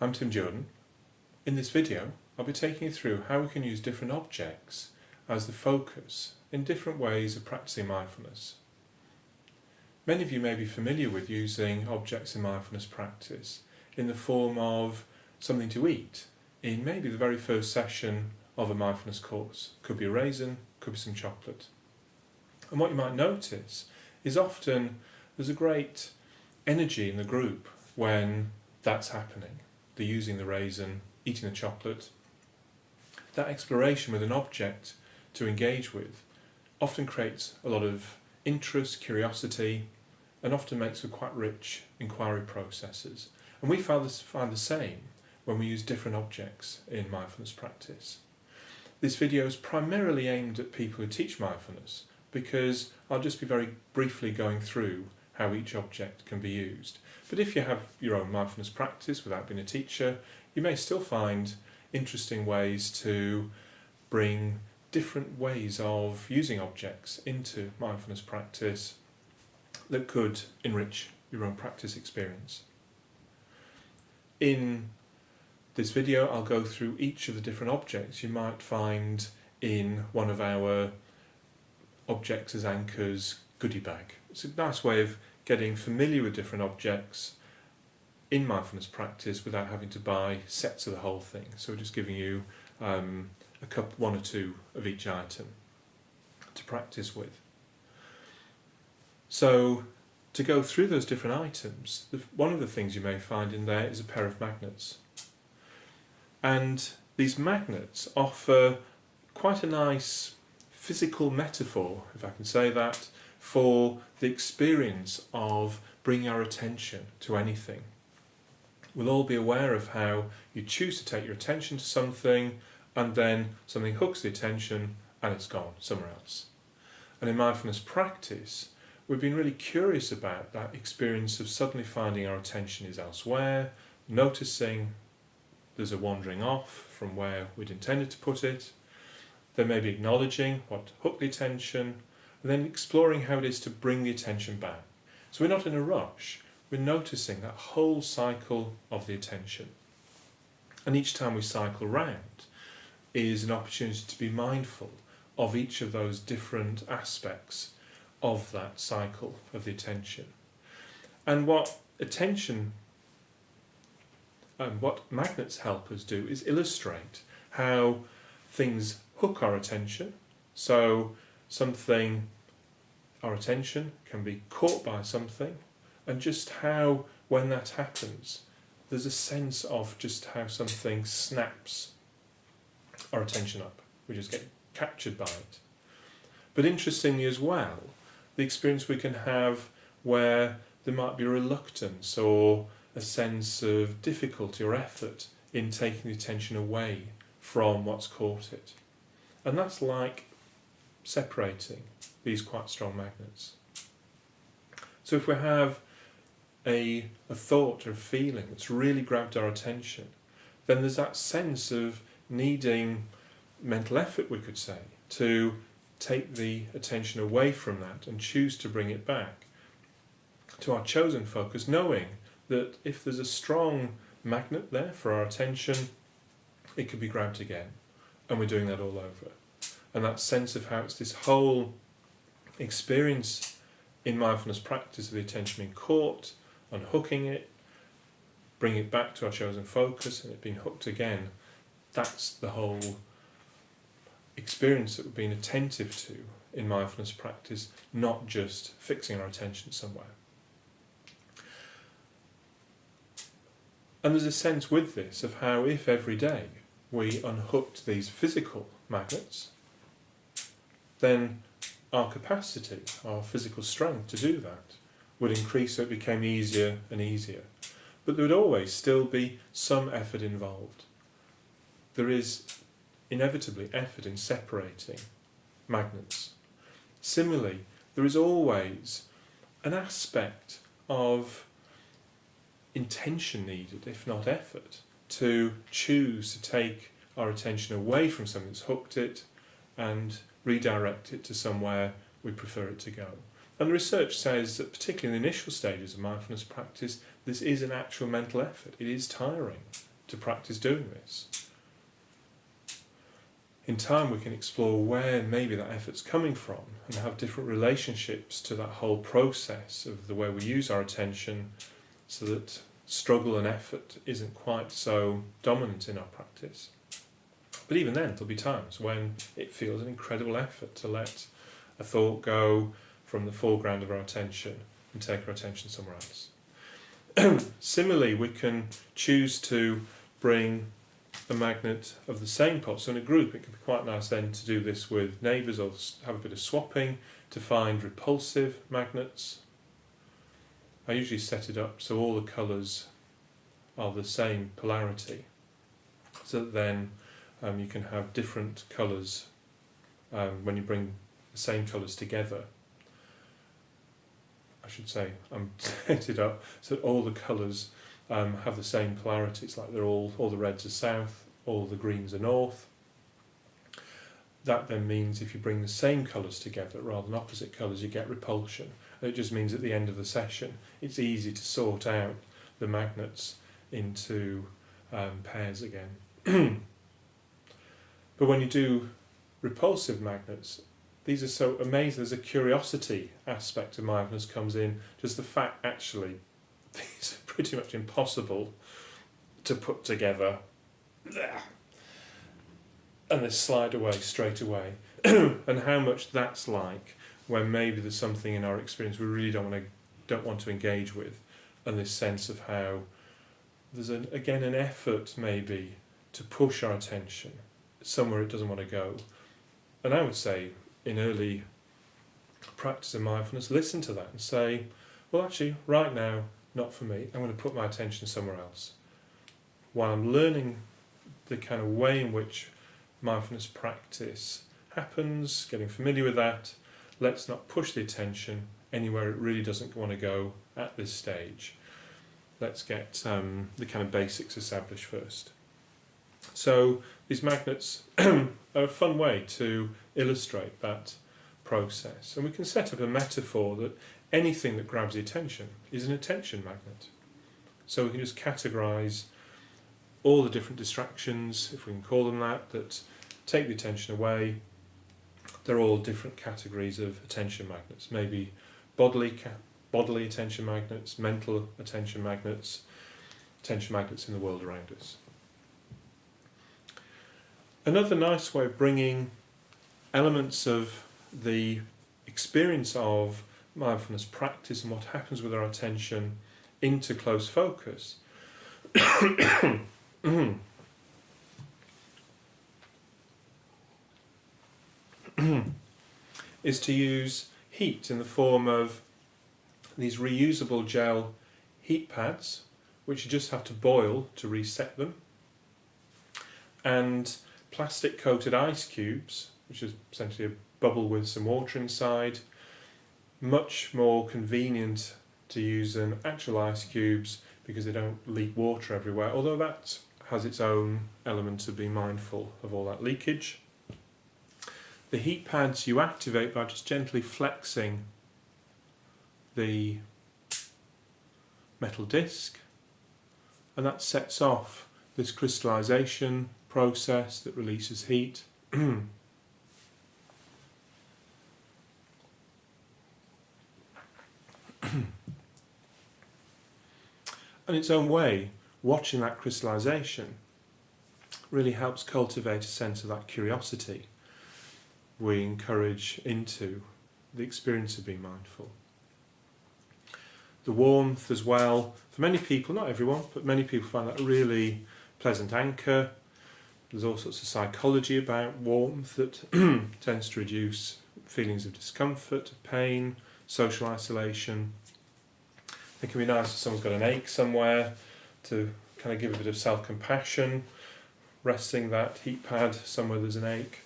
I'm Tim Jordan. In this video, I'll be taking you through how we can use different objects as the focus in different ways of practicing mindfulness. Many of you may be familiar with using objects in mindfulness practice in the form of something to eat in maybe the very first session of a mindfulness course. Could be a raisin, could be some chocolate. And what you might notice is often there's a great energy in the group when that's happening. They're using the raisin, eating the chocolate. That exploration with an object to engage with often creates a lot of interest, curiosity, and often makes for quite rich inquiry processes. And we find the same when we use different objects in mindfulness practice. This video is primarily aimed at people who teach mindfulness, because I'll just be very briefly going through how each object can be used. But if you have your own mindfulness practice without being a teacher, you may still find interesting ways to bring different ways of using objects into mindfulness practice that could enrich your own practice experience. In this video, I'll go through each of the different objects you might find in one of our objects as anchors goodie bag. It's a nice way of getting familiar with different objects in mindfulness practice without having to buy sets of the whole thing. So we're just giving you one or two of each item to practice with. So to go through those different items, one of the things you may find in there is a pair of magnets. And these magnets offer quite a nice physical metaphor, if I can say that, for the experience of bringing our attention to anything. We'll all be aware of how you choose to take your attention to something and then something hooks the attention and it's gone somewhere else. And in mindfulness practice, we've been really curious about that experience of suddenly finding our attention is elsewhere, noticing there's a wandering off from where we'd intended to put it, then maybe acknowledging what hooked the attention, and then exploring how it is to bring the attention back. So we're not in a rush, we're noticing that whole cycle of the attention. And each time we cycle round is an opportunity to be mindful of each of those different aspects of that cycle of the attention. And what magnets help us do is illustrate how things hook our attention. So our attention can be caught by something, and just how when that happens there's a sense of just how something snaps our attention up. We just get captured by it. But interestingly as well, the experience we can have where there might be reluctance or a sense of difficulty or effort in taking the attention away from what's caught it. And that's like separating these quite strong magnets. So if we have a thought or a feeling that's really grabbed our attention, then there's that sense of needing mental effort, we could say, to take the attention away from that and choose to bring it back to our chosen focus, knowing that if there's a strong magnet there for our attention, it could be grabbed again, and we're doing that all over. And that sense of how it's this whole experience in mindfulness practice of the attention being caught, unhooking it, bringing it back to our chosen focus, and it being hooked again, that's the whole experience that we're being attentive to in mindfulness practice, not just fixing our attention somewhere. And there's a sense with this of how if every day we unhooked these physical magnets, then our capacity, our physical strength to do that would increase, so it became easier and easier. But there would always still be some effort involved. There is inevitably effort in separating magnets. Similarly, there is always an aspect of intention needed, if not effort, to choose to take our attention away from something that's hooked it and redirect it to somewhere we prefer it to go. And the research says that particularly in the initial stages of mindfulness practice, this is an actual mental effort. It is tiring to practice doing this. In time we can explore where maybe that effort's coming from and have different relationships to that whole process of the way we use our attention, so that struggle and effort isn't quite so dominant in our practice. But even then, there'll be times when it feels an incredible effort to let a thought go from the foreground of our attention and take our attention somewhere else. Similarly, we can choose to bring a magnet of the same pot. So in a group, it can be quite nice then to do this with neighbours, or have a bit of swapping to find repulsive magnets. I usually set it up so all the colours are the same polarity, so that then you can have different colours when you bring the same colours together. I should say, I'm set it up so that all the colours have the same polarity. It's like they're all the reds are south, all the greens are north. That then means if you bring the same colours together rather than opposite colours, you get repulsion. And it just means at the end of the session, it's easy to sort out the magnets into pairs again. But when you do repulsive magnets, these are so amazing. There's a curiosity aspect of mindfulness comes in. Just the fact, actually, these are pretty much impossible to put together. And they slide away straight away. And how much that's like when maybe there's something in our experience we really don't want to engage with, and this sense of how there's again an effort maybe to push our attention somewhere it doesn't want to go. And I would say in early practice of mindfulness, listen to that and say, well, actually right now, not for me, I'm going to put my attention somewhere else. While I'm learning the kind of way in which mindfulness practice happens, getting familiar with that, let's not push the attention anywhere it really doesn't want to go at this stage. Let's get the kind of basics established first. So these magnets are a fun way to illustrate that process. And we can set up a metaphor that anything that grabs the attention is an attention magnet. So we can just categorise all the different distractions, if we can call them that take the attention away. They're all different categories of attention magnets. Maybe bodily attention magnets, mental attention magnets in the world around us. Another nice way of bringing elements of the experience of mindfulness practice and what happens with our attention into close focus is to use heat in the form of these reusable gel heat pads, which you just have to boil to reset them, and plastic coated ice cubes, which is essentially a bubble with some water inside. Much more convenient to use than actual ice cubes because they don't leak water everywhere, although that has its own element of being mindful of all that leakage. The heat pads you activate by just gently flexing the metal disc, and that sets off this crystallization process that releases heat. And in its own way, watching that crystallization really helps cultivate a sense of that curiosity we encourage into the experience of being mindful. The warmth as well, for many people, not everyone, but many people find that a really pleasant anchor. There's all sorts of psychology about warmth that tends to reduce feelings of discomfort, of pain, social isolation. It can be nice if someone's got an ache somewhere to kind of give a bit of self-compassion, resting that heat pad somewhere there's an ache.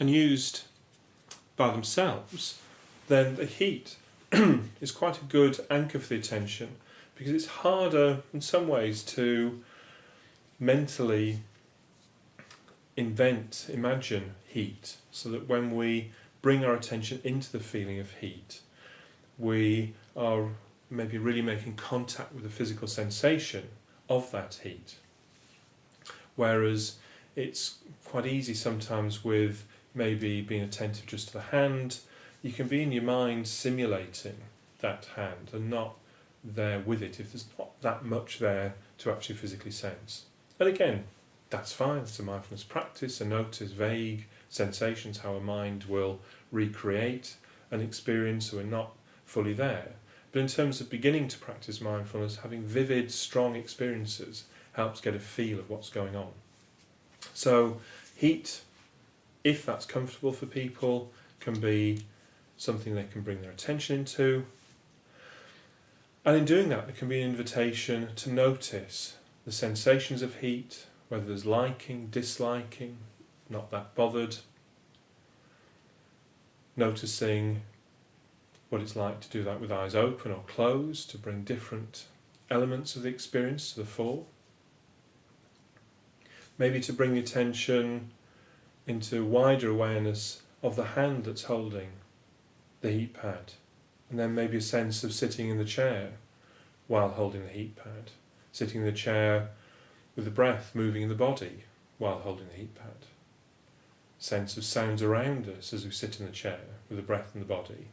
And used by themselves, then the heat is quite a good anchor for the attention, because it's harder in some ways to mentally imagine heat, so that when we bring our attention into the feeling of heat, we are maybe really making contact with the physical sensation of that heat. Whereas it's quite easy sometimes with maybe being attentive just to the hand, you can be in your mind simulating that hand and not there with it if there's not that much there to actually physically sense. And again, that's fine, it's a mindfulness practice, and notice vague sensations, how a mind will recreate an experience so we're not fully there. But in terms of beginning to practice mindfulness, having vivid, strong experiences helps get a feel of what's going on. So heat, if that's comfortable for people, can be something they can bring their attention into. And in doing that, there can be an invitation to notice the sensations of heat, whether there's liking, disliking, not that bothered. Noticing what it's like to do that with eyes open or closed, to bring different elements of the experience to the fore. Maybe to bring the attention into wider awareness of the hand that's holding the heat pad, and then maybe a sense of sitting in the chair while holding the heat pad, sitting in the chair with the breath moving in the body while holding the heat pad, sense of sounds around us as we sit in the chair with the breath in the body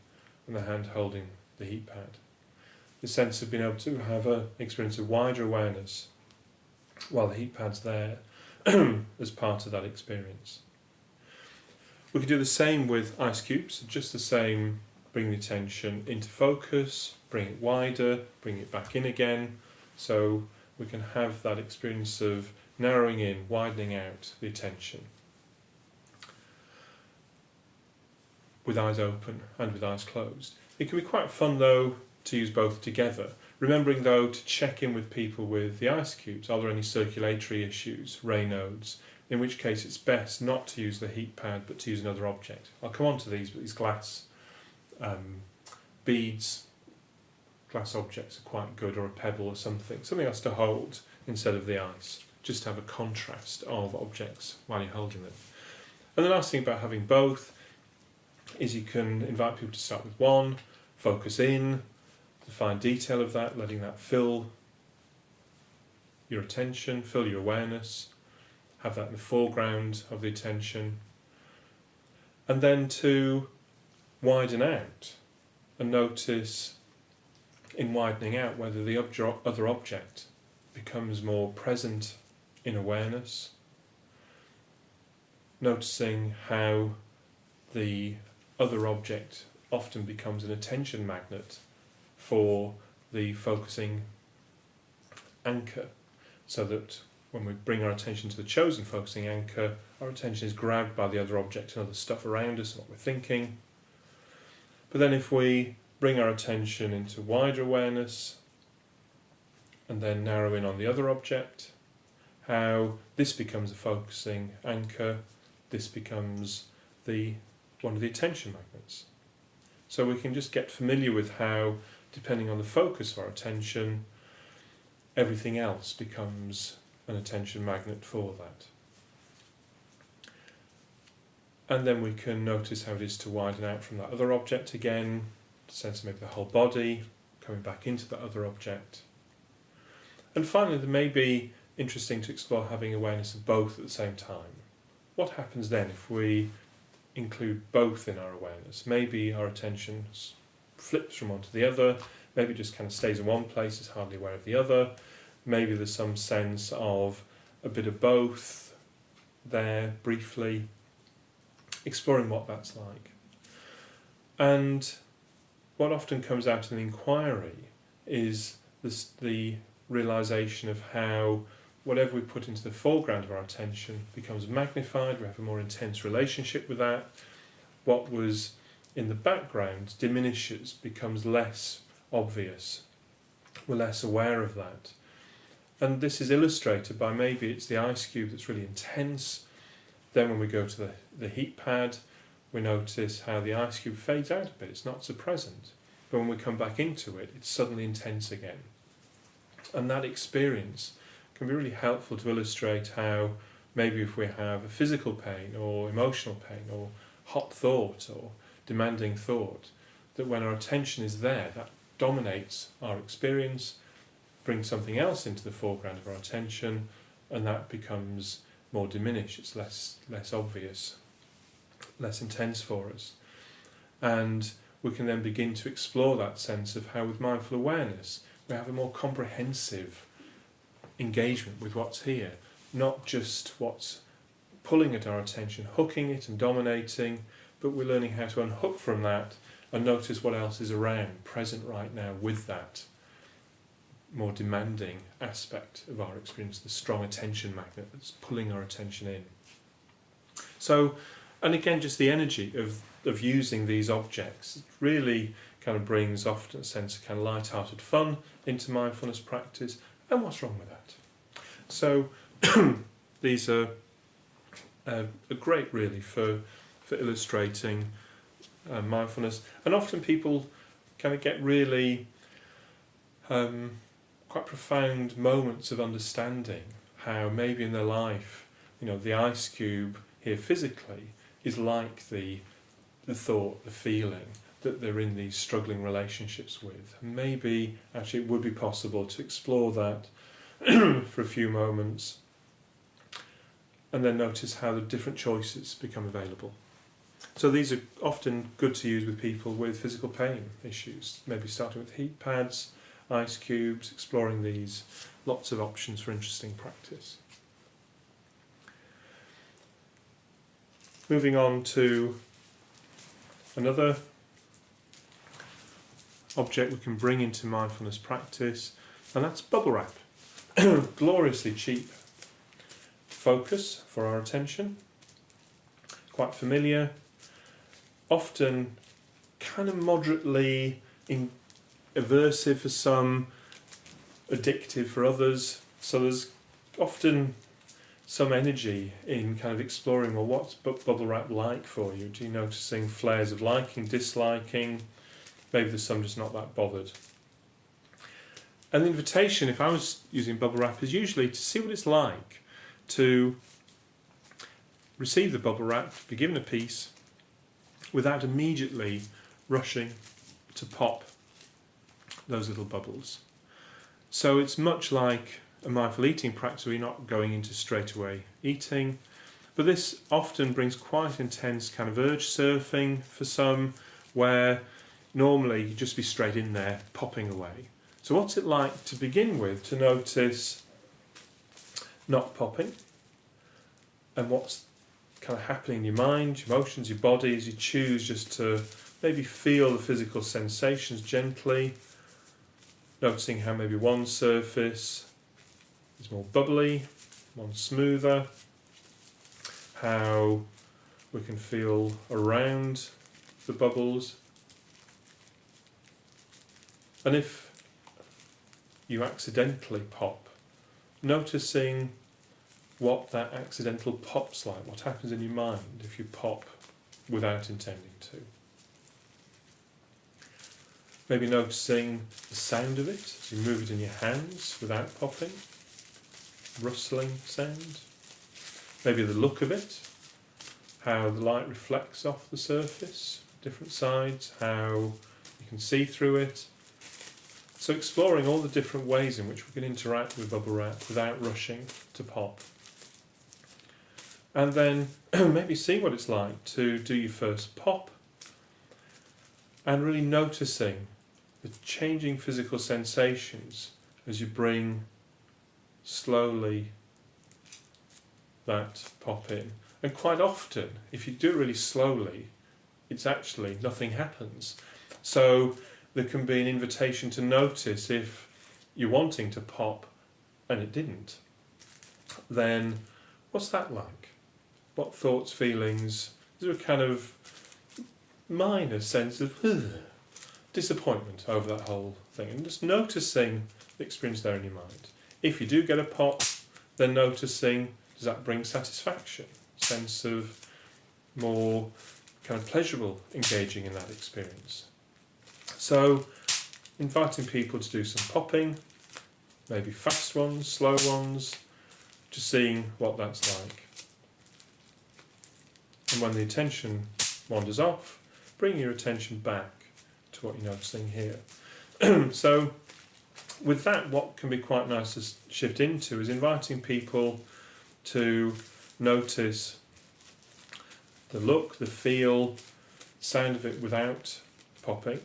and the hand holding the heat pad, the sense of being able to have an experience of wider awareness while the heat pad's there as part of that experience. We can do the same with ice cubes, just the same, bring the attention into focus, bring it wider, bring it back in again, so we can have that experience of narrowing in, widening out the attention with eyes open and with eyes closed. It can be quite fun though to use both together, remembering though to check in with people with the ice cubes. Are there any circulatory issues, Raynaud's, in which case it's best not to use the heat pad but to use another object. I'll come on to these, but these glass beads, glass objects are quite good, or a pebble or something else to hold instead of the ice, just to have a contrast of objects while you're holding them. And the last thing about having both is you can invite people to start with one, focus in, the fine detail of that, letting that fill your attention, fill your awareness, have that in the foreground of the attention, and then to widen out and notice in widening out whether the other object becomes more present in awareness, noticing how the other object often becomes an attention magnet for the focusing anchor, so that when we bring our attention to the chosen focusing anchor, our attention is grabbed by the other object and other stuff around us and what we're thinking. But then if we bring our attention into wider awareness and then narrow in on the other object, how this becomes a focusing anchor, this becomes one of the attention magnets. So we can just get familiar with how, depending on the focus of our attention, everything else becomes an attention magnet for that. And then we can notice how it is to widen out from that other object again, sense maybe the whole body, coming back into that other object. And finally, it may be interesting to explore having awareness of both at the same time. What happens then if we include both in our awareness? Maybe our attention flips from one to the other, maybe it just kind of stays in one place, is hardly aware of the other. Maybe there's some sense of a bit of both there briefly, exploring what that's like. And what often comes out in the inquiry is the realisation of how whatever we put into the foreground of our attention becomes magnified, we have a more intense relationship with that. What was in the background diminishes, becomes less obvious. We're less aware of that. And this is illustrated by maybe it's the ice cube that's really intense. Then when we go to the heat pad, we notice how the ice cube fades out a bit, it's not so present. But when we come back into it, it's suddenly intense again. And that experience can be really helpful to illustrate how maybe if we have a physical pain or emotional pain or hot thought or demanding thought, that when our attention is there, that dominates our experience, brings something else into the foreground of our attention, and that becomes more diminished. It's less obvious, less intense for us. And we can then begin to explore that sense of how with mindful awareness we have a more comprehensive engagement with what's here, not just what's pulling at our attention, hooking it and dominating, but we're learning how to unhook from that and notice what else is around, present right now with that more demanding aspect of our experience, the strong attention magnet that's pulling our attention in. So, and again, just the energy of using these objects really kind of brings often a sense of kind of light-hearted fun into mindfulness practice. And what's wrong with that? So these are great really for illustrating mindfulness. And often people kind of get really quite profound moments of understanding how maybe in their life, the ice cube here physically is like the thought, the feeling that they're in these struggling relationships with. And maybe actually it would be possible to explore that for a few moments and then notice how the different choices become available. So these are often good to use with people with physical pain issues, maybe starting with heat pads, ice cubes, exploring these, lots of options for interesting practice. Moving on to another object we can bring into mindfulness practice, and that's bubble wrap. Gloriously cheap focus for our attention, quite familiar, often kind of moderately aversive for some, addictive for others. So there's often some energy in kind of exploring, well, what's bubble wrap like for you? Do you noticing flares of liking, disliking? Maybe there's some just not that bothered. And the invitation, if I was using bubble wrap, is usually to see what it's like to receive the bubble wrap, be given a piece, without immediately rushing to pop those little bubbles. So it's much like a mindful eating practice where you're not going into straight away eating, but this often brings quite intense kind of urge surfing for some, where normally you just be straight in there popping away. So what's it like to begin with to notice not popping, and what's kind of happening in your mind, your emotions, your body, as you choose just to maybe feel the physical sensations gently, noticing how maybe one surface is more bubbly, one smoother, how we can feel around the bubbles. And if you accidentally pop, noticing what that accidental pop's like, what happens in your mind if you pop without intending to. Maybe noticing the sound of it as you move it in your hands without popping, rustling sound. Maybe the look of it, how the light reflects off the surface, different sides, how you can see through it. So exploring all the different ways in which we can interact with bubble wrap without rushing to pop. And then maybe see what it's like to do your first pop and really noticing the changing physical sensations as you bring slowly that pop in. And quite often, if you do it really slowly, it's actually nothing happens. So there can be an invitation to notice if you're wanting to pop and it didn't, then what's that like? What thoughts, feelings? Is there a kind of minor sense of disappointment over that whole thing? And just noticing the experience there in your mind. If you do get a pop, then noticing, does that bring satisfaction? Sense of more kind of pleasurable engaging in that experience. So inviting people to do some popping, maybe fast ones, slow ones, just seeing what that's like. And when the attention wanders off, bring your attention back to what you're noticing here. So with that, what can be quite nice to shift into is inviting people to notice the look, the feel, sound of it without popping.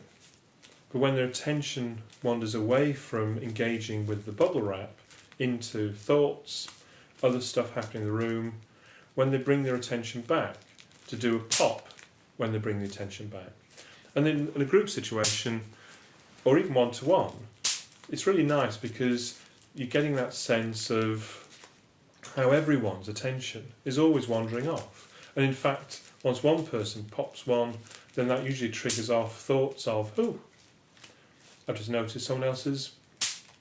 But when their attention wanders away from engaging with the bubble wrap into thoughts, other stuff happening in the room, when they bring their attention back, to do a pop when they bring the attention back. And then in a group situation, or even one-to-one, it's really nice because you're getting that sense of how everyone's attention is always wandering off. And in fact, once one person pops one, then that usually triggers off thoughts of, oh, I've just noticed someone else has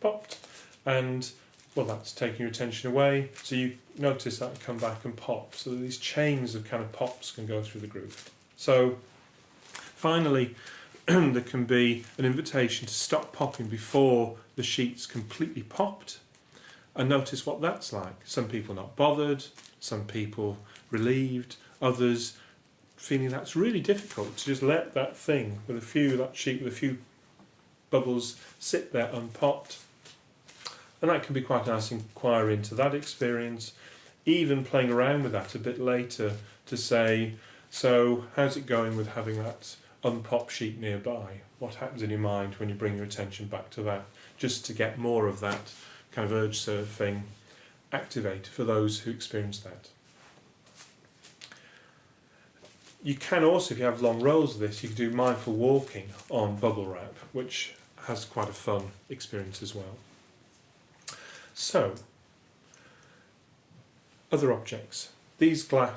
popped. And, well, that's taking your attention away. So you notice that and come back and pop. So these chains of kind of pops can go through the group. So finally, there can be an invitation to stop popping before the sheet's completely popped and notice what that's like. Some people not bothered, some people relieved, others feeling that's really difficult to just let that thing with that sheet with a few bubbles sit there unpopped. And that can be quite a nice inquiry into that experience, even playing around with that a bit later to say, so how's it going with having that unpopped sheet nearby? What happens in your mind when you bring your attention back to that? Just to get more of that kind of urge surfing activated for those who experience that. You can also, if you have long rolls of this, you can do mindful walking on bubble wrap, which has quite a fun experience as well. So, other objects. These are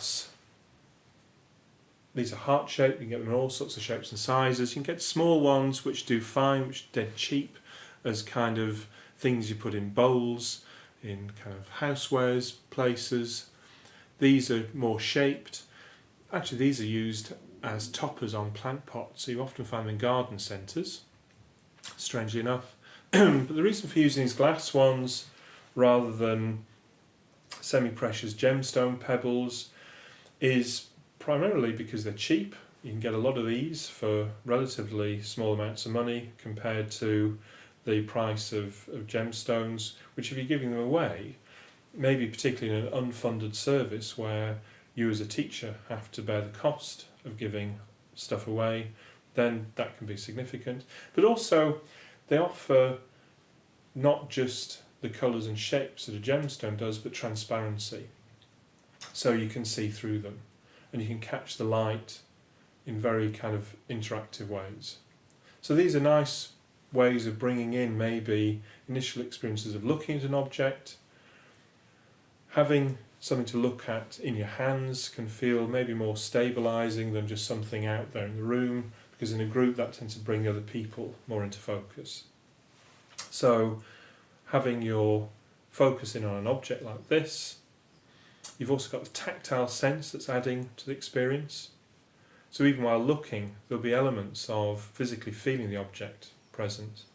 heart-shaped, you can get them in all sorts of shapes and sizes. You can get small ones which do fine, which are dead cheap, as kind of things you put in bowls, in kind of housewares places. These are more shaped. Actually, these are used as toppers on plant pots, so you often find them in garden centres, strangely enough. But the reason for using these glass ones rather than semi-precious gemstone pebbles is primarily because they're cheap. You can get a lot of these for relatively small amounts of money compared to the price of gemstones, which if you're giving them away, maybe particularly in an unfunded service where you as a teacher have to bear the cost of giving stuff away, then that can be significant. But also, they offer not just the colours and shapes that a gemstone does, but transparency. So you can see through them, and you can catch the light in very kind of interactive ways. So these are nice ways of bringing in maybe initial experiences of looking at an object. Having something to look at in your hands can feel maybe more stabilising than just something out there in the room, because in a group that tends to bring other people more into focus. So having your focus in on an object like this, you've also got the tactile sense that's adding to the experience. So even while looking, there'll be elements of physically feeling the object present.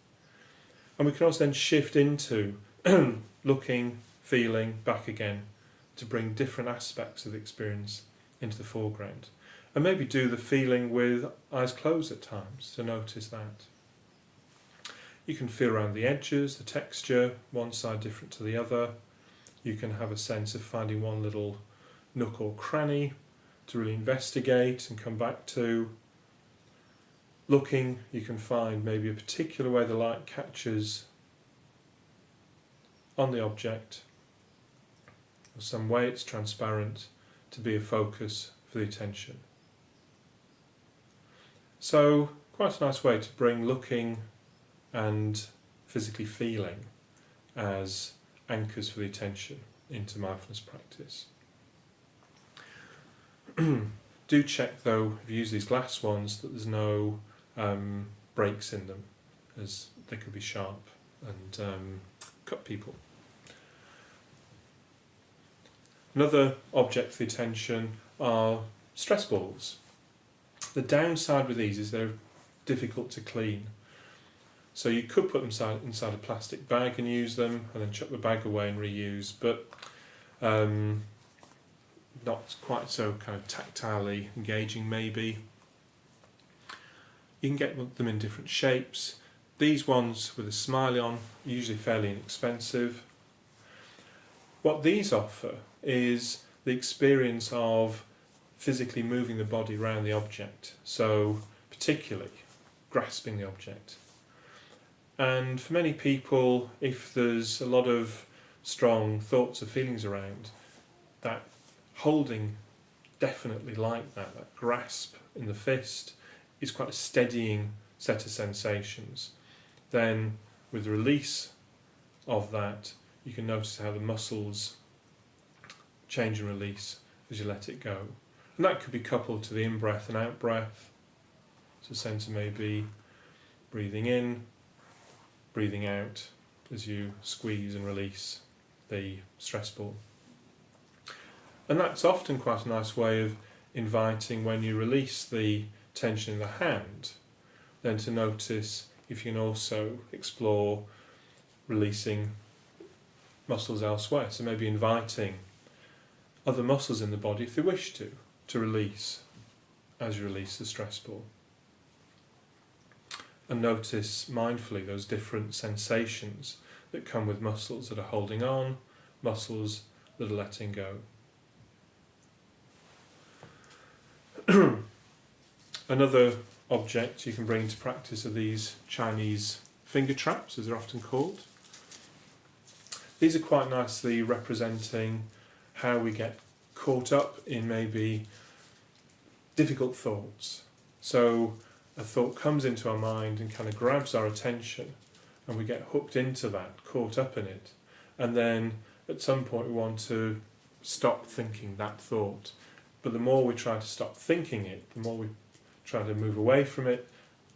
And we can also then shift into looking, feeling, back again, to bring different aspects of the experience into the foreground. And maybe do the feeling with eyes closed at times to notice that. You can feel around the edges, the texture, one side different to the other. You can have a sense of finding one little nook or cranny to really investigate and come back to. Looking, you can find maybe a particular way the light catches on the object, or some way it's transparent to be a focus for the attention. So, quite a nice way to bring looking and physically feeling as anchors for the attention into mindfulness practice. Do check though, if you use these glass ones, that there's no breaks in them, as they could be sharp and cut people. Another object for the attention are stress balls. The downside with these is they're difficult to clean. So you could put them inside a plastic bag and use them, and then chuck the bag away and reuse, but not quite so kind of tactilely engaging maybe. You can get them in different shapes. These ones with a smiley on are usually fairly inexpensive. What these offer is the experience of physically moving the body around the object, so particularly grasping the object. And for many people, if there's a lot of strong thoughts or feelings around, that holding definitely like that grasp in the fist is quite a steadying set of sensations. Then with the release of that, you can notice how the muscles change and release as you let it go. And that could be coupled to the in-breath and out-breath. So a sense of maybe breathing in, breathing out as you squeeze and release the stress ball. And that's often quite a nice way of inviting, when you release the tension in the hand, then to notice if you can also explore releasing muscles elsewhere. So maybe inviting other muscles in the body, if they wish to release as you release the stress ball. And notice mindfully those different sensations that come with muscles that are holding on, muscles that are letting go. Another object you can bring into practice are these Chinese finger traps, as they're often called. These are quite nicely representing how we get caught up in maybe difficult thoughts. So a thought comes into our mind and kind of grabs our attention, and we get hooked into that, caught up in it. And then at some point we want to stop thinking that thought. But the more we try to stop thinking it, the more we try to move away from it,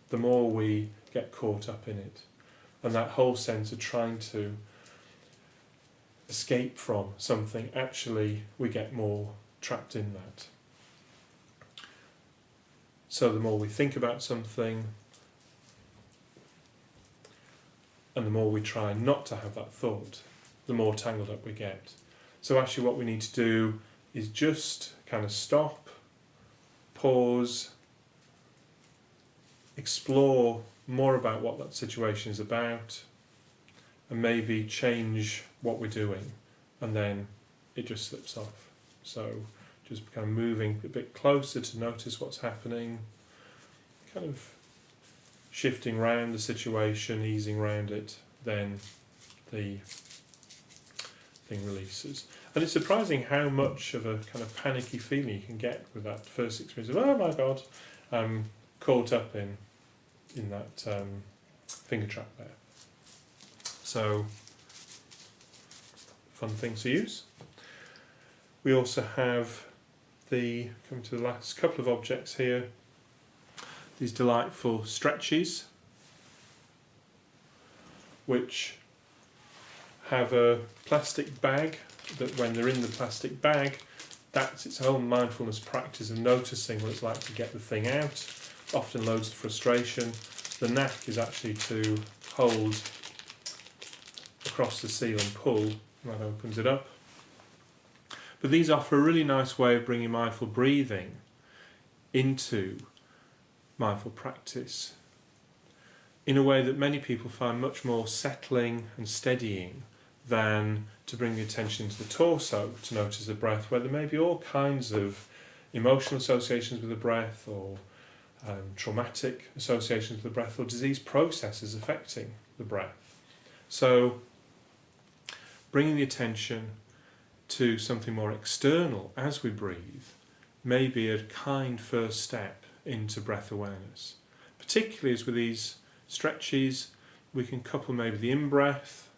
the more we get caught up in it. And that whole sense of trying to escape from something, actually we get more trapped in that. So the more we think about something, and the more we try not to have that thought, the more tangled up we get. So actually what we need to do is just kind of stop, pause, explore more about what that situation is about, and maybe change what we're doing, and then it just slips off. So just kind of moving a bit closer to notice what's happening, kind of shifting around the situation, easing around it, then the thing releases. And it's surprising how much of a kind of panicky feeling you can get with that first experience of, oh my God, I'm caught up in that finger trap there. So, fun things to use. We also have coming to the last couple of objects here, these delightful stretches, which have a plastic bag that when they're in the plastic bag, that's its own mindfulness practice of noticing what it's like to get the thing out, often loads of frustration. The knack is actually to hold across the seal and pull, and that opens it up. But these offer a really nice way of bringing mindful breathing into mindful practice in a way that many people find much more settling and steadying than to bring the attention to the torso to notice the breath, where there may be all kinds of emotional associations with the breath, or traumatic associations with the breath, or disease processes affecting the breath. So bringing the attention to something more external as we breathe may be a kind first step into breath awareness. Particularly as with these stretches, we can couple maybe the in-breath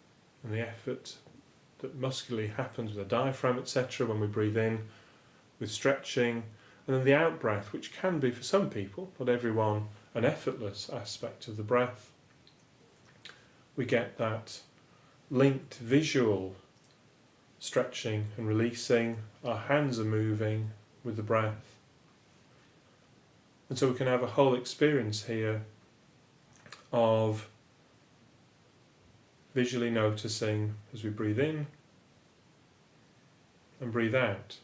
and the effort that muscularly happens with the diaphragm, etc., when we breathe in, with stretching, and then the out-breath, which can be for some people, not everyone, an effortless aspect of the breath. We get that linked visual stretching and releasing, our hands are moving with the breath. And so we can have a whole experience here of visually noticing as we breathe in and breathe out.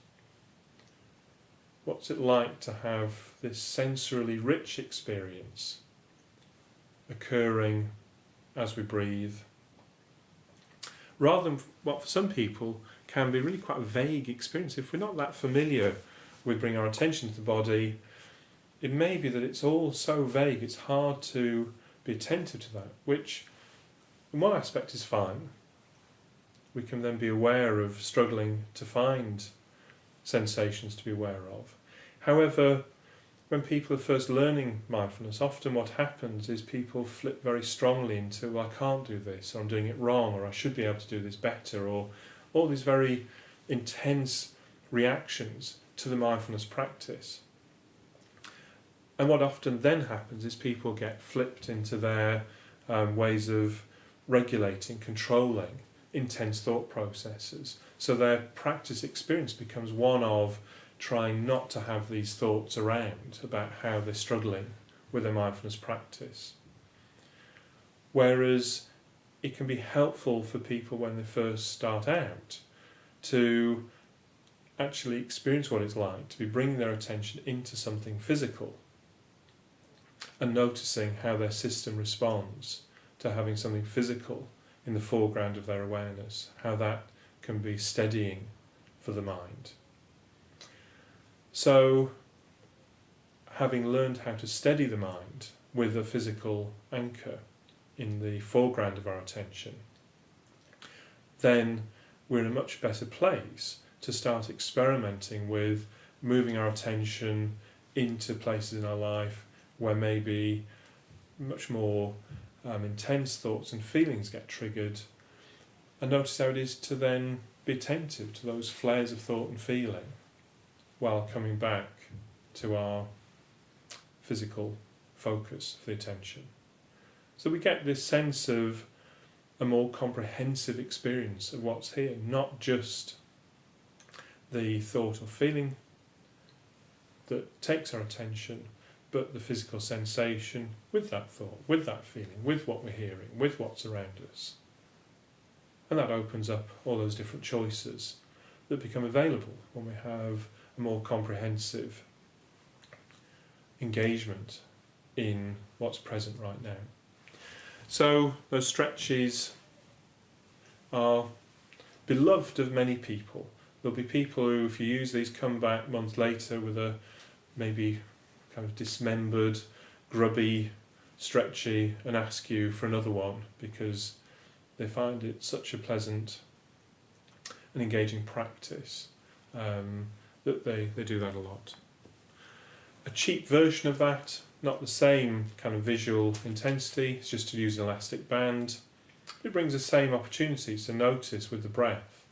What's it like to have this sensorily rich experience occurring as we breathe, rather than what for some people can be really quite a vague experience. If we're not that familiar with bringing our attention to the body, it may be that it's all so vague it's hard to be attentive to that, which in one aspect is fine. We can then be aware of struggling to find sensations to be aware of. However, when people are first learning mindfulness, often what happens is people flip very strongly into, well, I can't do this, or I'm doing it wrong, or I should be able to do this better, or all these very intense reactions to the mindfulness practice. And what often then happens is people get flipped into their ways of regulating, controlling intense thought processes. So their practice experience becomes one of trying not to have these thoughts around about how they're struggling with their mindfulness practice. Whereas it can be helpful for people when they first start out to actually experience what it's like to be bringing their attention into something physical and noticing how their system responds to having something physical in the foreground of their awareness, how that can be steadying for the mind. So, having learned how to steady the mind with a physical anchor in the foreground of our attention, then we're in a much better place to start experimenting with moving our attention into places in our life where maybe much more intense thoughts and feelings get triggered, and notice how it is to then be attentive to those flares of thought and feeling while coming back to our physical focus for the attention. So we get this sense of a more comprehensive experience of what's here, not just the thought or feeling that takes our attention, but the physical sensation with that thought, with that feeling, with what we're hearing, with what's around us. And that opens up all those different choices that become available when we have a more comprehensive engagement in what's present right now. So those stretches are beloved of many people. There'll be people who, if you use these, come back months later with a maybe kind of dismembered, grubby, stretchy, and ask you for another one because they find it such a pleasant and engaging practice that they do that a lot. A cheap version of that, not the same kind of visual intensity, it's just to use an elastic band. It brings the same opportunities to notice with the breath,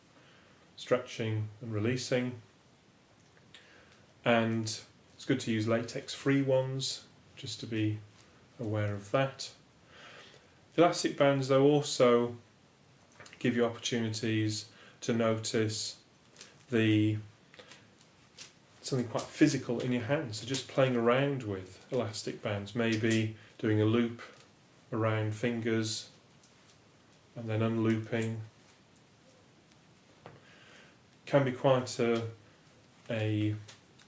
stretching and releasing. And it's good to use latex-free ones, just to be aware of that. The elastic bands, though, also give you opportunities to notice something quite physical in your hands. So just playing around with elastic bands, maybe doing a loop around fingers and then unlooping, can be quite a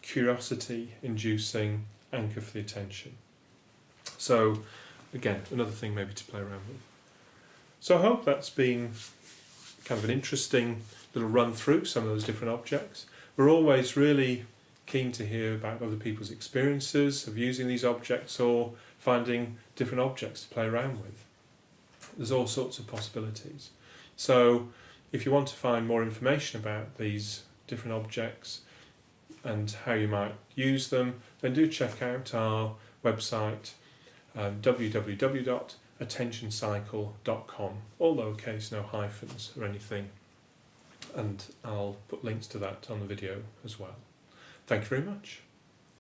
curiosity-inducing anchor for the attention. So again, another thing maybe to play around with. So I hope that's been kind of an interesting little run through some of those different objects. We're always really keen to hear about other people's experiences of using these objects or finding different objects to play around with. There's all sorts of possibilities. So if you want to find more information about these different objects and how you might use them, then do check out our website, www.attentioncycle.com, all lowercase, no hyphens or anything, and I'll put links to that on the video as well. Thank you very much.